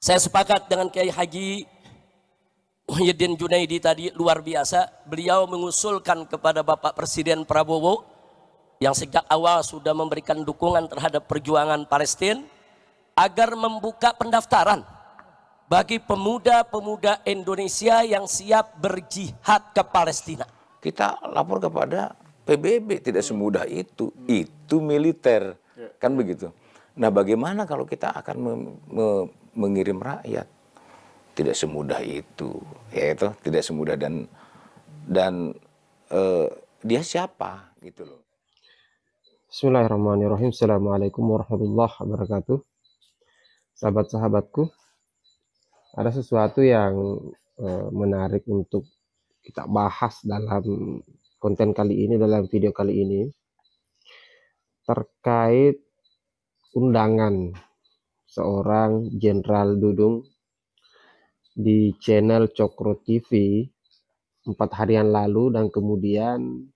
Saya sepakat dengan Kiai Haji Muhyiddin Junaidi tadi, luar biasa. Beliau mengusulkan kepada Bapak Presiden Prabowo yang sejak awal sudah memberikan dukungan terhadap perjuangan Palestina agar membuka pendaftaran bagi pemuda-pemuda Indonesia yang siap berjihad ke Palestina. Kita lapor kepada PBB, tidak semudah itu militer, kan begitu. Nah, bagaimana kalau kita akan mengirim rakyat? Tidak semudah itu, ya itu tidak semudah dan dia siapa gitu loh. Bismillahirrahmanirrahim. Assalamualaikum warahmatullahi wabarakatuh. Sahabat-sahabatku, ada sesuatu yang menarik untuk kita bahas dalam konten kali ini, dalam video kali ini, terkait undangan seorang Jenderal Dudung di channel Cokro TV 4 hari yang lalu, dan kemudian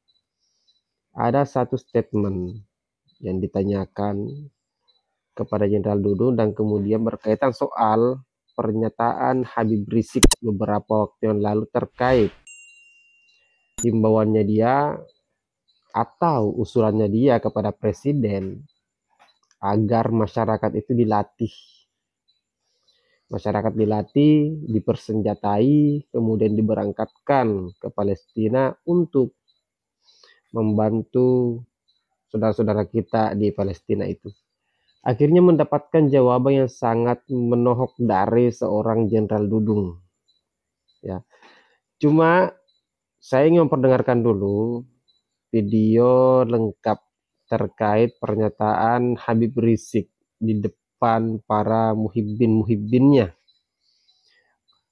ada satu statement yang ditanyakan kepada Jenderal Dudung dan kemudian berkaitan soal pernyataan Habib Rizik beberapa waktu yang lalu terkait himbauannya dia atau usulannya dia kepada Presiden agar masyarakat itu dilatih. Masyarakat dilatih, dipersenjatai, kemudian diberangkatkan ke Palestina untuk membantu saudara-saudara kita di Palestina itu. Akhirnya mendapatkan jawaban yang sangat menohok dari seorang Jenderal Dudung. Ya, cuma saya ingin memperdengarkan dulu video lengkap terkait pernyataan Habib Rizik di depan para muhibbin-muhibbinnya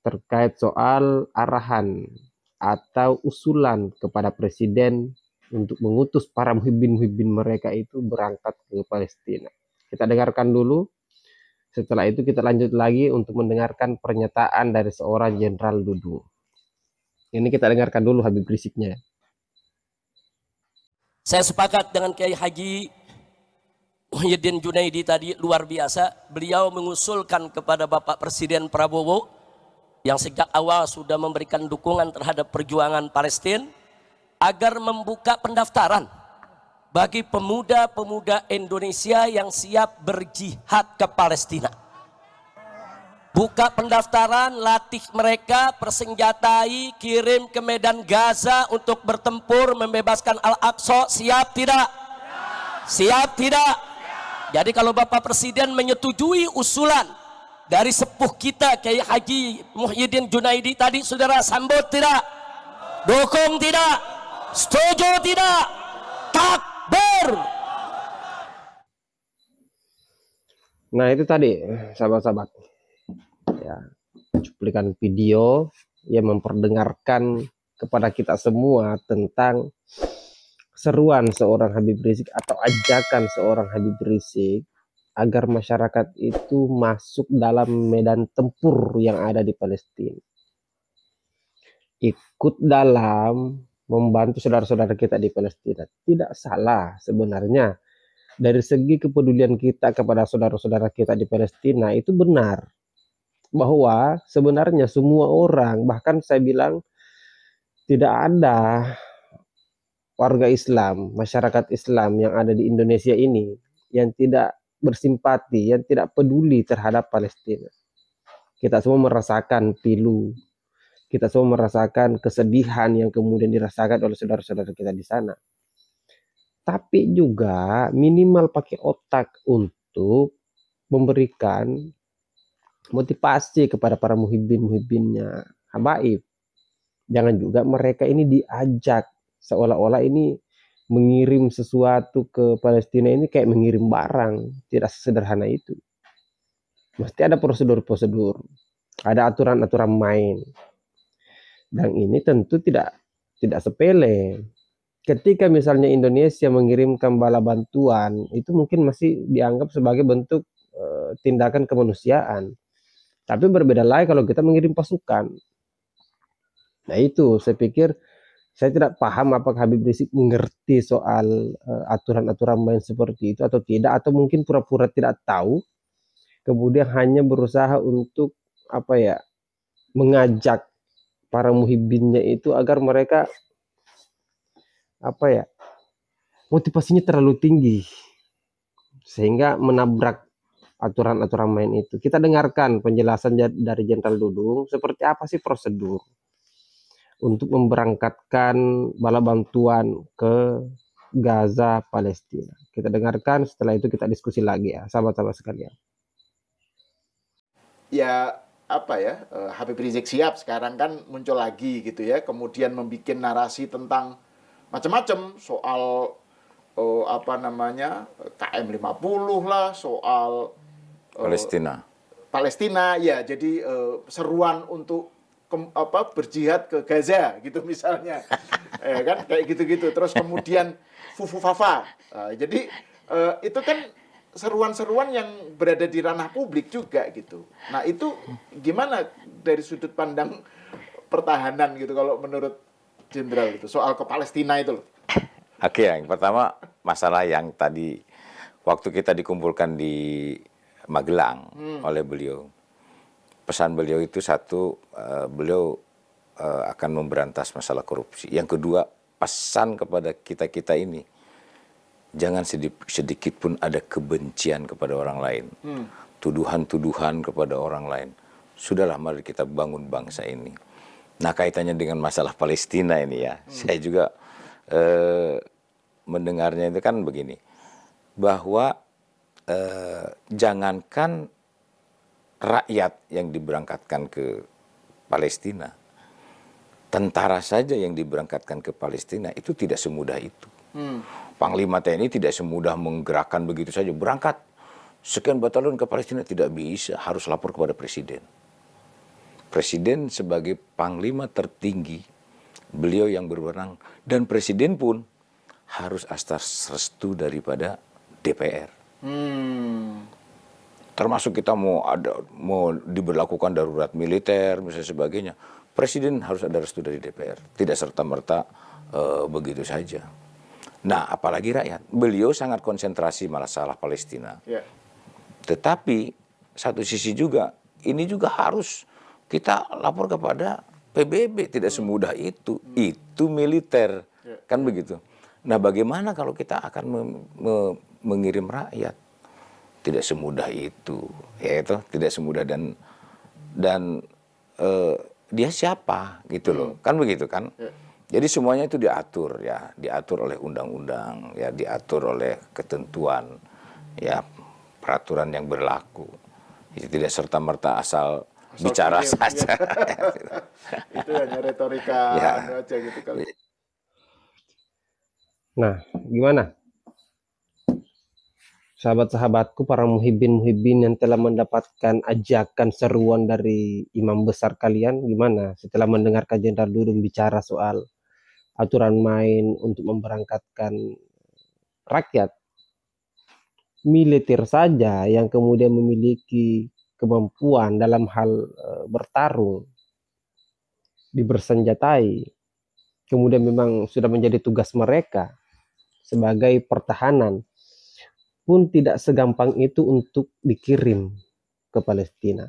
terkait soal arahan atau usulan kepada Presiden untuk mengutus para muhibbin-muhibbin mereka itu berangkat ke Palestina. Kita dengarkan dulu, setelah itu kita lanjut lagi untuk mendengarkan pernyataan dari seorang Jenderal Dudung. Ini kita dengarkan dulu Habib Riziknya. Saya sepakat dengan Kiai Haji Muhyiddin Junaidi tadi, luar biasa. Beliau mengusulkan kepada Bapak Presiden Prabowo yang sejak awal sudah memberikan dukungan terhadap perjuangan Palestina agar membuka pendaftaran bagi pemuda-pemuda Indonesia yang siap berjihad ke Palestina. Buka pendaftaran, latih mereka, persenjatai, kirim ke medan Gaza untuk bertempur membebaskan Al-Aqsa. Siap tidak? Siap tidak? Jadi kalau Bapak Presiden menyetujui usulan dari sepuh kita Kiai Haji Muhyiddin Junaidi tadi, saudara sambut tidak? Dukung tidak? Setuju tidak? Takbir. Nah, itu tadi sahabat-sahabat ya, cuplikan video yang memperdengarkan kepada kita semua tentang seruan seorang Habib Rizik atau ajakan seorang Habib Rizik agar masyarakat itu masuk dalam medan tempur yang ada di Palestina, ikut dalam membantu saudara-saudara kita di Palestina. Tidak salah sebenarnya dari segi kepedulian kita kepada saudara-saudara kita di Palestina, itu benar bahwa sebenarnya semua orang, bahkan saya bilang tidak ada warga Islam, masyarakat Islam yang ada di Indonesia ini yang tidak bersimpati, yang tidak peduli terhadap Palestina. Kita semua merasakan pilu, kita semua merasakan kesedihan yang kemudian dirasakan oleh saudara-saudara kita di sana. Tapi juga minimal pakai otak untuk memberikan motivasi kepada para muhibbin-muhibbinnya, habaib. Jangan juga mereka ini diajak seolah-olah ini mengirim sesuatu ke Palestina ini kayak mengirim barang. Tidak sesederhana itu. Mesti ada prosedur-prosedur, ada aturan-aturan main. Dan ini tentu tidak sepele. Ketika misalnya Indonesia mengirimkan bala bantuan, itu mungkin masih dianggap sebagai bentuk tindakan kemanusiaan. Tapi berbeda lagi kalau kita mengirim pasukan. Nah itu saya pikir, saya tidak paham apakah Habib Rizik mengerti soal aturan-aturan main seperti itu atau tidak, atau mungkin pura-pura tidak tahu. kemudian hanya berusaha untuk apa ya, mengajak para muhibbinnya itu agar mereka apa ya, motivasinya terlalu tinggi sehingga menabrak aturan-aturan main itu. Kita dengarkan penjelasan dari Jenderal Dudung seperti apa sih prosedur untuk memberangkatkan bala bantuan ke Gaza, Palestina. Kita dengarkan, setelah itu kita diskusi lagi ya, sahabat-sahabat sekalian. Ya apa ya, Habib Rizik Syihab sekarang kan muncul lagi gitu ya, kemudian membuat narasi tentang macam-macam soal apa namanya, KM 50 lah, soal Palestina ya, jadi seruan untuk berjihad ke Gaza gitu misalnya. Kan kayak gitu-gitu. Terus kemudian Fufu Fafa. Jadi itu kan seruan-seruan yang berada di ranah publik juga gitu. Nah, itu gimana dari sudut pandang pertahanan gitu kalau menurut Jenderal itu soal ke Palestina itu loh. Oke, yang pertama masalah yang tadi waktu kita dikumpulkan di Magelang oleh beliau. Pesan beliau itu satu, beliau akan memberantas masalah korupsi. Yang kedua, pesan kepada kita-kita ini, jangan sedikit pun ada kebencian kepada orang lain. Tuduhan-tuduhan kepada orang lain. Sudahlah, mari kita bangun bangsa ini. Nah, kaitannya dengan masalah Palestina ini ya, saya juga mendengarnya itu kan begini, bahwa jangankan rakyat yang diberangkatkan ke Palestina, tentara saja yang diberangkatkan ke Palestina itu tidak semudah itu. Panglima TNI tidak semudah menggerakkan begitu saja, berangkat sekian batalion ke Palestina, tidak bisa, harus lapor kepada Presiden. Presiden sebagai panglima tertinggi, beliau yang berwenang, dan Presiden pun harus atas restu daripada DPR. Termasuk kita mau diberlakukan darurat militer misalnya sebagainya, Presiden harus ada restu dari DPR, tidak serta-merta begitu saja. Nah, apalagi rakyat, beliau sangat konsentrasi masalah Palestina. Tetapi satu sisi juga, ini juga harus kita lapor kepada PBB, tidak semudah itu. Itu militer, kan begitu. Nah, bagaimana kalau kita akan mengirim rakyat? Tidak semudah itu, ya itu tidak semudah, dan dia siapa gitu loh, kan begitu kan? Jadi semuanya itu diatur ya, diatur oleh undang-undang, ya diatur oleh ketentuan, ya peraturan yang berlaku. Itu tidak serta-merta asal bicara saja. Itu hanya retorika aja gitu kali. Nah, gimana? Sahabat-sahabatku, para muhibbin-muhibbin yang telah mendapatkan ajakan seruan dari imam besar kalian, gimana setelah mendengarkan Jenderal Dudung bicara soal aturan main untuk memberangkatkan rakyat? Militer saja yang kemudian memiliki kemampuan dalam hal bertarung, dibersenjatai, kemudian memang sudah menjadi tugas mereka sebagai pertahanan, pun tidak segampang itu untuk dikirim ke Palestina.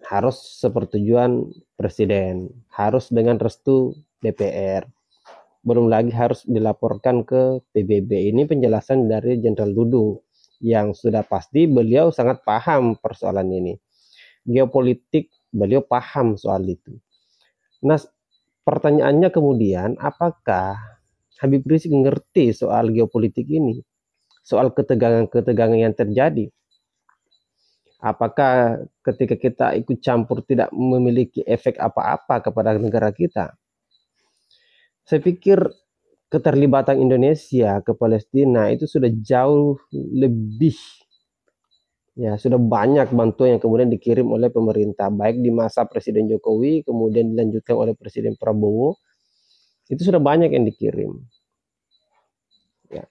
Harus sepersetujuan Presiden, harus dengan restu DPR, belum lagi harus dilaporkan ke PBB. Ini penjelasan dari Jenderal Dudung yang sudah pasti beliau sangat paham persoalan ini. Geopolitik beliau paham soal itu. Nah, pertanyaannya kemudian, apakah Habib Rizik mengerti soal geopolitik ini? Soal ketegangan-ketegangan yang terjadi. Apakah ketika kita ikut campur tidak memiliki efek apa-apa kepada negara kita? Saya pikir keterlibatan Indonesia ke Palestina itu sudah jauh lebih, ya sudah banyak bantuan yang kemudian dikirim oleh pemerintah, baik di masa Presiden Jokowi, kemudian dilanjutkan oleh Presiden Prabowo, itu sudah banyak yang dikirim. Ya.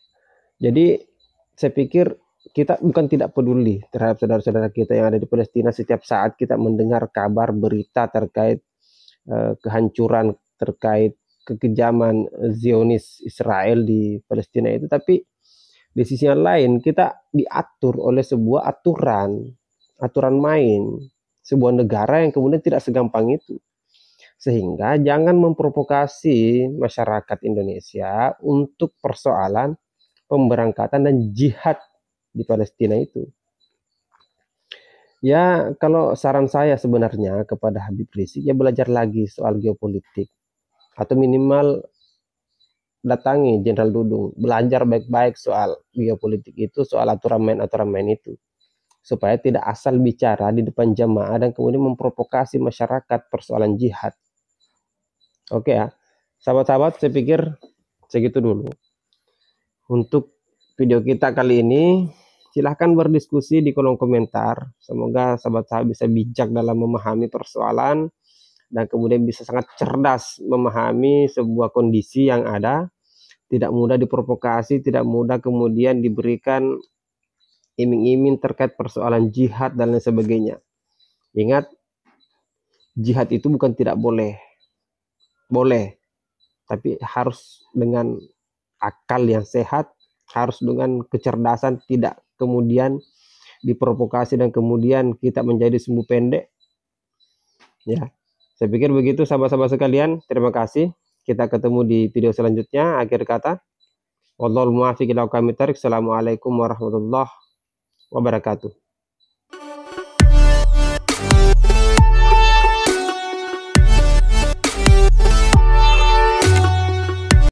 Jadi saya pikir kita bukan tidak peduli terhadap saudara-saudara kita yang ada di Palestina. Setiap saat kita mendengar kabar berita terkait kehancuran, terkait kekejaman Zionis Israel di Palestina itu, tapi Di sisi yang lain, kita diatur oleh sebuah aturan main, sebuah negara yang kemudian tidak segampang itu. Sehingga jangan memprovokasi masyarakat Indonesia untuk persoalan pemberangkatan dan jihad di Palestina itu. Ya, kalau saran saya sebenarnya kepada Habib Rizik, ya belajar lagi soal geopolitik. Atau minimal datangi Jenderal Dudung, belajar baik-baik soal geopolitik itu, soal aturan main itu. Supaya tidak asal bicara di depan jamaah dan kemudian memprovokasi masyarakat persoalan jihad. Oke ya, sahabat-sahabat, saya pikir segitu dulu. Untuk video kita kali ini, silahkan berdiskusi di kolom komentar. Semoga sahabat-sahabat bisa bijak dalam memahami persoalan dan kemudian bisa sangat cerdas memahami sebuah kondisi yang ada. Tidak mudah diprovokasi, tidak mudah kemudian diberikan iming-iming terkait persoalan jihad dan lain sebagainya. Ingat, jihad itu bukan tidak boleh. Boleh, tapi harus dengan akal yang sehat, harus dengan kecerdasan, tidak kemudian diprovokasi dan kemudian kita menjadi sumbu pendek. Ya, saya pikir begitu sahabat-sahabat sekalian. Terima kasih. Kita ketemu di video selanjutnya. Akhir kata, wallahul muwaffiq ila aqwamit thoriq. Assalamualaikum warahmatullahi wabarakatuh.